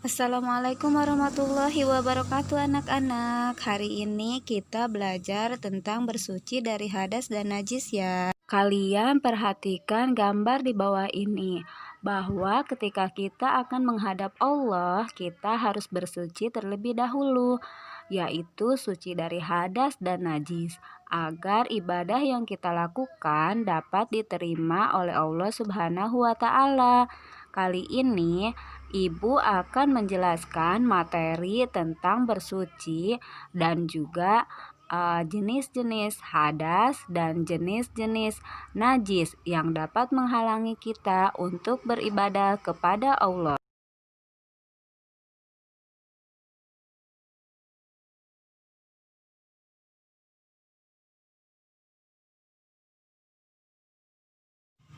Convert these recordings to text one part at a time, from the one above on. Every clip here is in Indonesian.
Assalamualaikum warahmatullahi wabarakatuh anak-anak. Hari ini kita belajar tentang bersuci dari hadas dan najis ya. Kalian perhatikan gambar di bawah ini, bahwa ketika kita akan menghadap Allah, kita harus bersuci terlebih dahulu, yaitu suci dari hadas dan najis, agar ibadah yang kita lakukan dapat diterima oleh Allah Subhanahu wa Ta'ala. Kali ini Ibu akan menjelaskan materi tentang bersuci dan juga jenis-jenis hadas dan jenis-jenis najis yang dapat menghalangi kita untuk beribadah kepada Allah.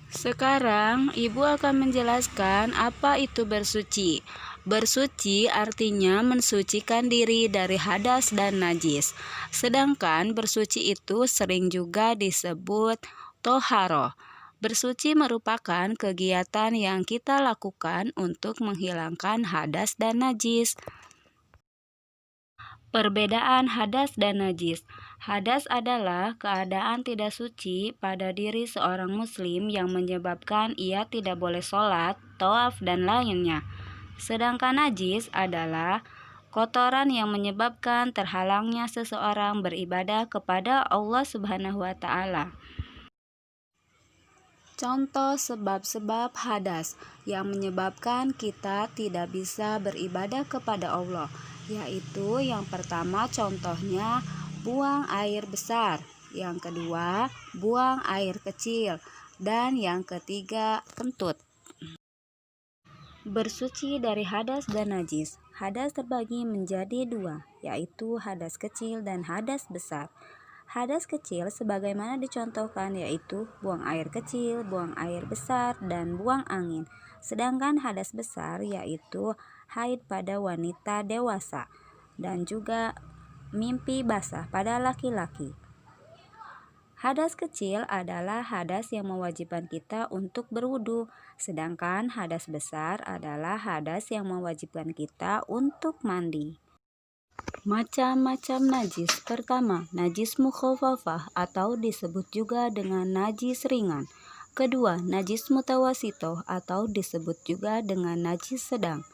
Sekarang, Ibu akan menjelaskan apa itu bersuci. Bersuci artinya mensucikan diri dari hadas dan najis. Sedangkan bersuci itu sering juga disebut toharoh. Bersuci merupakan kegiatan yang kita lakukan untuk menghilangkan hadas dan najis. Perbedaan hadas dan najis. Hadas adalah keadaan tidak suci pada diri seorang muslim yang menyebabkan ia tidak boleh sholat, tawaf, dan lainnya. Sedangkan najis adalah kotoran yang menyebabkan terhalangnya seseorang beribadah kepada Allah Subhanahu wa Ta'ala. Contoh sebab-sebab hadas yang menyebabkan kita tidak bisa beribadah kepada Allah, yaitu yang pertama contohnya buang air besar, yang kedua buang air kecil, dan yang ketiga kentut. Bersuci dari hadas dan najis. Hadas terbagi menjadi dua, yaitu hadas kecil dan hadas besar. Hadas kecil sebagaimana dicontohkan yaitu buang air kecil, buang air besar, dan buang angin. Sedangkan hadas besar yaitu haid pada wanita dewasa dan juga mimpi basah pada laki-laki. Hadas kecil adalah hadas yang mewajibkan kita untuk berwudu, sedangkan hadas besar adalah hadas yang mewajibkan kita untuk mandi. Macam-macam najis. Pertama, najis mukhafafah atau disebut juga dengan najis ringan. Kedua, najis mutawasitoh atau disebut juga dengan najis sedang.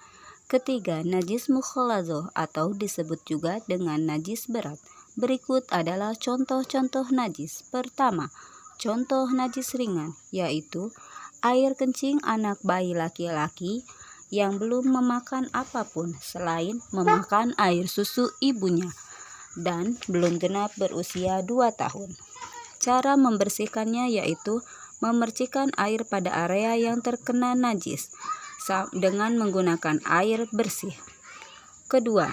Ketiga, najis mukhaladzoh atau disebut juga dengan najis berat. Berikut adalah contoh-contoh najis. Pertama, contoh najis ringan, yaitu air kencing anak bayi laki-laki yang belum memakan apapun selain memakan air susu ibunya dan belum genap berusia 2 tahun. Cara membersihkannya yaitu memercikkan air pada area yang terkena najis dengan menggunakan air bersih. Kedua,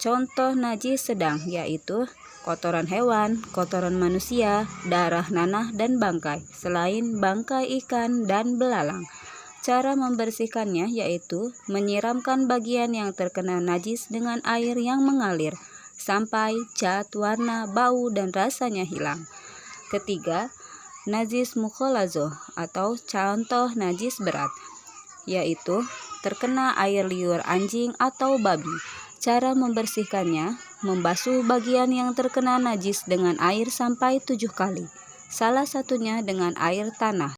contoh najis sedang yaitu kotoran hewan, kotoran manusia, darah, nanah, dan bangkai selain bangkai ikan dan belalang. Cara membersihkannya yaitu menyiramkan bagian yang terkena najis dengan air yang mengalir sampai cat, warna, bau, dan rasanya hilang. Ketiga, najis mukhaladzoh atau contoh najis berat, yaitu terkena air liur anjing atau babi. Cara membersihkannya, membasuh bagian yang terkena najis dengan air sampai 7 kali. Salah satunya dengan air tanah.